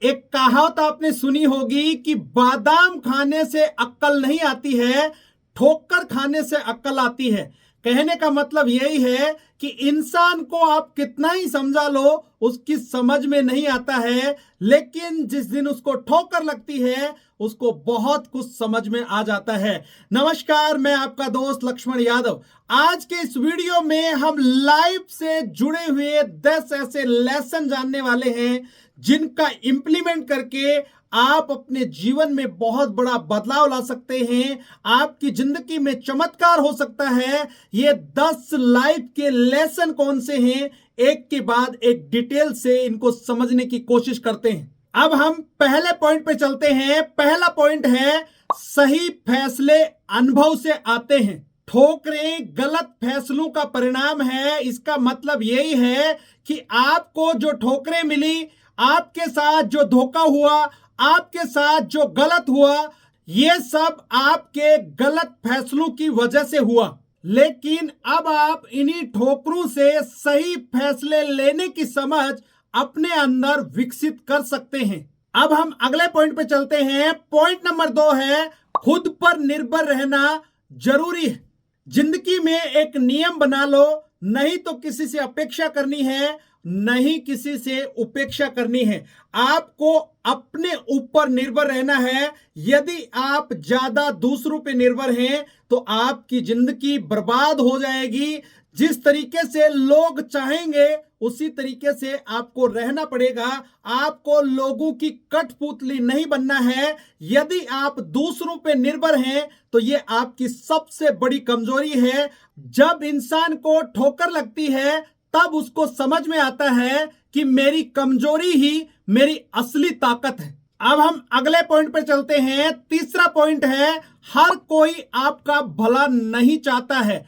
एक कहावत आपने सुनी होगी कि बादाम खाने से अक्ल नहीं आती है, ठोकर खाने से अक्ल आती है। कहने का मतलब यही है कि इंसान को आप कितना ही समझा लो, उसकी समझ में नहीं आता है, लेकिन जिस दिन उसको ठोकर लगती है उसको बहुत कुछ समझ में आ जाता है। नमस्कार, मैं आपका दोस्त लक्ष्मण यादव। आज के इस वीडियो में हम लाइफ से जुड़े हुए 10 ऐसे लेसन जानने वाले हैं जिनका इंप्लीमेंट करके आप अपने जीवन में बहुत बड़ा बदलाव ला सकते हैं। आपकी जिंदगी में चमत्कार हो सकता है। ये 10 लाइफ के लेसन कौन से हैं, एक के बाद एक डिटेल से इनको समझने की कोशिश करते हैं। अब हम पहले पॉइंट पे चलते हैं। पहला पॉइंट है, सही फैसले अनुभव से आते हैं। ठोकरें गलत फैसलों का परिणाम है। इसका मतलब यही है कि आपको जो ठोकरें मिली, आपके साथ जो धोखा हुआ, आपके साथ जो गलत हुआ, यह सब आपके गलत फैसलों की वजह से हुआ। लेकिन अब आप इन्हीं ठोकरों से सही फैसले लेने की समझ अपने अंदर विकसित कर सकते हैं। अब हम अगले पॉइंट पे चलते हैं। पॉइंट नंबर 2 है, खुद पर निर्भर रहना जरूरी है। जिंदगी में एक नियम बना लो, नहीं तो किसी से अपेक्षा करनी है, नहीं किसी से उपेक्षा करनी है। आपको अपने ऊपर निर्भर रहना है। यदि आप ज्यादा दूसरों पे निर्भर हैं तो आपकी जिंदगी बर्बाद हो जाएगी। जिस तरीके से लोग चाहेंगे उसी तरीके से आपको रहना पड़ेगा। आपको लोगों की कठपुतली नहीं बनना है। यदि आप दूसरों पे निर्भर हैं तो यह आपकी सबसे बड़ी कमजोरी है। जब इंसान को ठोकर लगती है तब उसको समझ में आता है कि मेरी कमजोरी ही मेरी असली ताकत है। अब हम अगले पॉइंट पर चलते हैं। तीसरा पॉइंट है, हर कोई आपका भला नहीं चाहता है।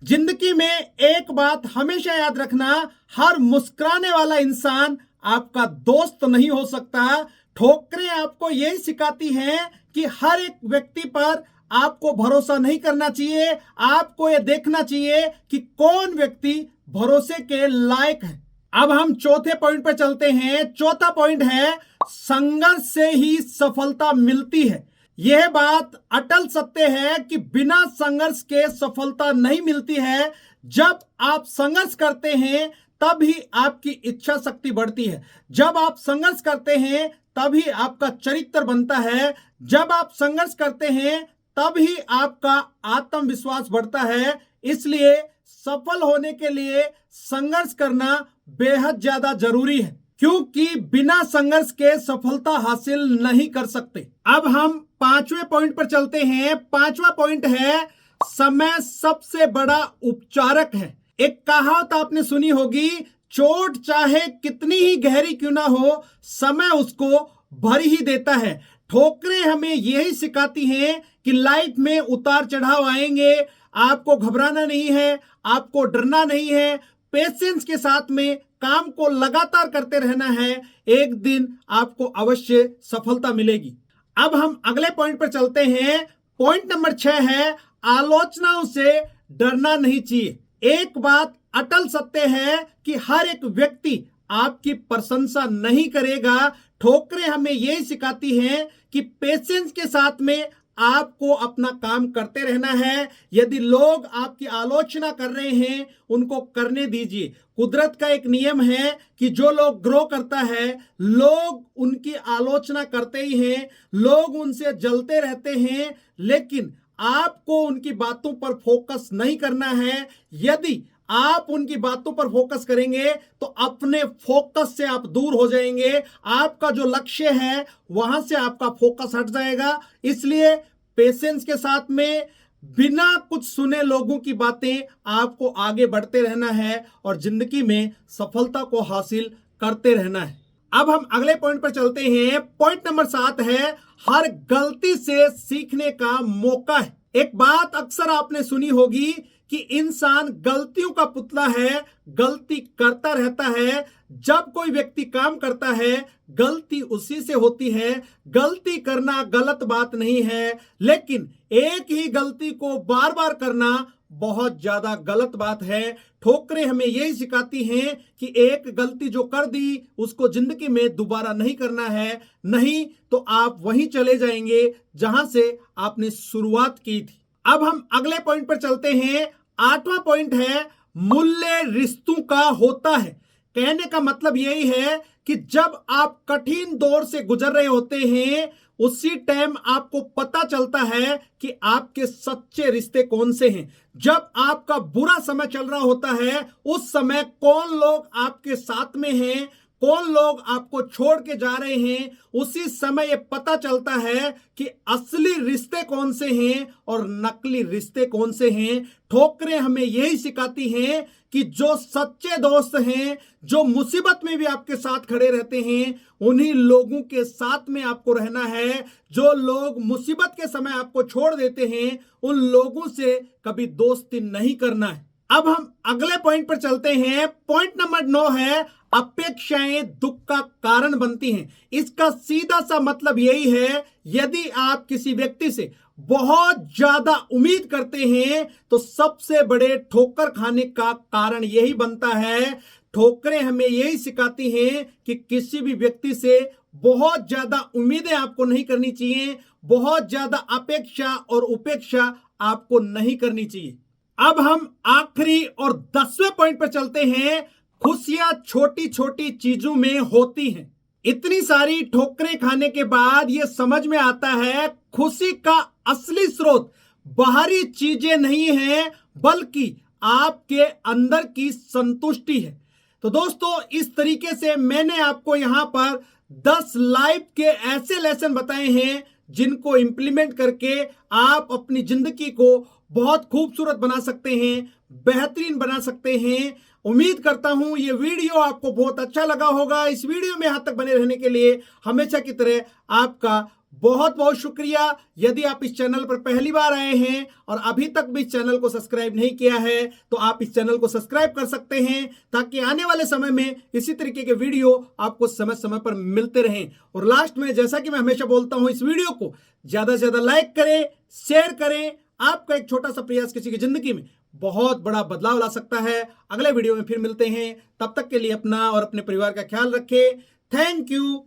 जिंदगी में एक बात हमेशा याद रखना, हर मुस्कुराने वाला इंसान आपका दोस्त नहीं हो सकता। ठोकरें आपको यही सिखाती हैं कि हर एक व्यक्ति पर आपको भरोसा नहीं करना चाहिए। आपको यह देखना चाहिए कि कौन व्यक्ति भरोसे के लायक है। अब हम चौथे पॉइंट पर चलते हैं। चौथा पॉइंट है, संघर्ष से ही सफलता मिलती है। यह बात अटल सत्य है कि बिना संघर्ष के सफलता नहीं मिलती है। जब आप संघर्ष करते हैं तभी आपकी इच्छा शक्ति बढ़ती है। जब आप संघर्ष करते हैं तभी आपका चरित्र बनता है। जब आप संघर्ष करते हैं तभी आपका आत्मविश्वास बढ़ता है। इसलिए सफल होने के लिए संघर्ष करना बेहद ज्यादा जरूरी है, क्योंकि बिना संघर्ष के सफलता हासिल नहीं कर सकते। अब हम पांचवें पॉइंट पर चलते हैं। पांचवा पॉइंट है, समय सबसे बड़ा उपचारक है। एक कहावत आपने सुनी होगी, चोट चाहे कितनी ही गहरी क्यों ना हो, समय उसको भर ही देता है। ठोकरें हमें यही सिखाती हैं कि लाइफ में उतार चढ़ाव आएंगे, आपको घबराना नहीं है, आपको डरना नहीं है, पेशेंस के साथ में काम को लगातार करते रहना है। एक दिन आपको अवश्य सफलता मिलेगी। अब हम अगले पॉइंट पर चलते हैं। पॉइंट नंबर 6 है, आलोचनाओं से डरना नहीं चाहिए। एक बात अटल सत्य है कि हर एक व्यक्ति आपकी प्रशंसा नहीं करेगा। ठोकरें हमें यही सिखाती हैं कि पेशेंस के साथ में आपको अपना काम करते रहना है। यदि लोग आपकी आलोचना कर रहे हैं, उनको करने दीजिए। कुदरत का एक नियम है कि जो लोग ग्रो करता है, लोग उनकी आलोचना करते ही हैं, लोग उनसे जलते रहते हैं, लेकिन आपको उनकी बातों पर फोकस नहीं करना है। यदि आप उनकी बातों पर फोकस करेंगे तो अपने फोकस से आप दूर हो जाएंगे। आपका जो लक्ष्य है वहां से आपका फोकस हट जाएगा। इसलिए पेशेंस के साथ में बिना कुछ सुने लोगों की बातें आपको आगे बढ़ते रहना है और जिंदगी में सफलता को हासिल करते रहना है। अब हम अगले पॉइंट पर चलते हैं। पॉइंट नंबर 7 है, हर गलती से सीखने का मौका है। एक बात अक्सर आपने सुनी होगी कि इंसान गलतियों का पुतला है, गलती करता रहता है। जब कोई व्यक्ति काम करता है, गलती उसी से होती है। गलती करना गलत बात नहीं है, लेकिन एक ही गलती को बार बार करना बहुत ज्यादा गलत बात है। ठोकरें हमें यही सिखाती हैं कि एक गलती जो कर दी उसको जिंदगी में दोबारा नहीं करना है, नहीं तो आप वहीं चले जाएंगे जहां से आपने शुरुआत की थी। अब हम अगले पॉइंट पर चलते हैं। 8वां पॉइंट है मूल्य रिश्तों का होता है। कहने का मतलब यही है कि जब आप कठिन दौर से गुजर रहे होते हैं उसी टाइम आपको पता चलता है कि आपके सच्चे रिश्ते कौन से हैं। जब आपका बुरा समय चल रहा होता है उस समय कौन लोग आपके साथ में हैं, कौन लोग आपको छोड़ के जा रहे हैं, उसी समय ये पता चलता है कि असली रिश्ते कौन से हैं और नकली रिश्ते कौन से हैं। ठोकरें हमें यही सिखाती हैं कि जो सच्चे दोस्त हैं, जो मुसीबत में भी आपके साथ खड़े रहते हैं, उन्हीं लोगों के साथ में आपको रहना है। जो लोग मुसीबत के समय आपको छोड़ देते हैं उन लोगों से कभी दोस्ती नहीं करना है। अब हम अगले पॉइंट पर चलते हैं। पॉइंट नंबर 9 है अपेक्षाएं दुख का कारण बनती हैं। इसका सीधा सा मतलब यही है, यदि आप किसी व्यक्ति से बहुत ज्यादा उम्मीद करते हैं तो सबसे बड़े ठोकर खाने का कारण यही बनता है। ठोकरें हमें यही सिखाती हैं कि किसी भी व्यक्ति से बहुत ज्यादा उम्मीदें आपको नहीं करनी चाहिए, बहुत ज्यादा अपेक्षा और उपेक्षा आपको नहीं करनी चाहिए। अब हम आखिरी और 10वें पॉइंट पर चलते हैं। खुशियां छोटी छोटी चीजों में होती हैं। इतनी सारी ठोकरें खाने के बाद यह समझ में आता है खुशी का असली स्रोत बाहरी चीजें नहीं है बल्कि आपके अंदर की संतुष्टि है। तो दोस्तों इस तरीके से मैंने आपको यहां पर 10 लाइफ के ऐसे लेसन बताए हैं जिनको इंप्लीमेंट करके आप अपनी जिंदगी को बहुत खूबसूरत बना सकते हैं, बेहतरीन बना सकते हैं। उम्मीद करता हूं ये वीडियो आपको बहुत अच्छा लगा होगा। इस वीडियो में यहां तक बने रहने के लिए हमेशा की तरह आपका बहुत बहुत शुक्रिया। यदि आप इस चैनल पर पहली बार आए हैं और अभी तक भी इस चैनल को सब्सक्राइब नहीं किया है तो आप इस चैनल को सब्सक्राइब कर सकते हैं ताकि आने वाले समय में इसी तरीके के वीडियो आपको समय समय पर मिलते रहें। और लास्ट में जैसा कि मैं हमेशा बोलता हूं, इस वीडियो को ज्यादा से ज्यादा लाइक करें, शेयर करें। आपका एक छोटा सा प्रयास किसी की जिंदगी में बहुत बड़ा बदलाव ला सकता है। अगले वीडियो में फिर मिलते हैं, तब तक के लिए अपना और अपने परिवार का ख्याल रखें। Thank you.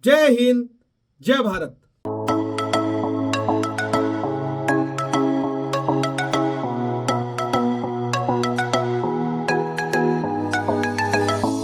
जय हिंद, जय भारत।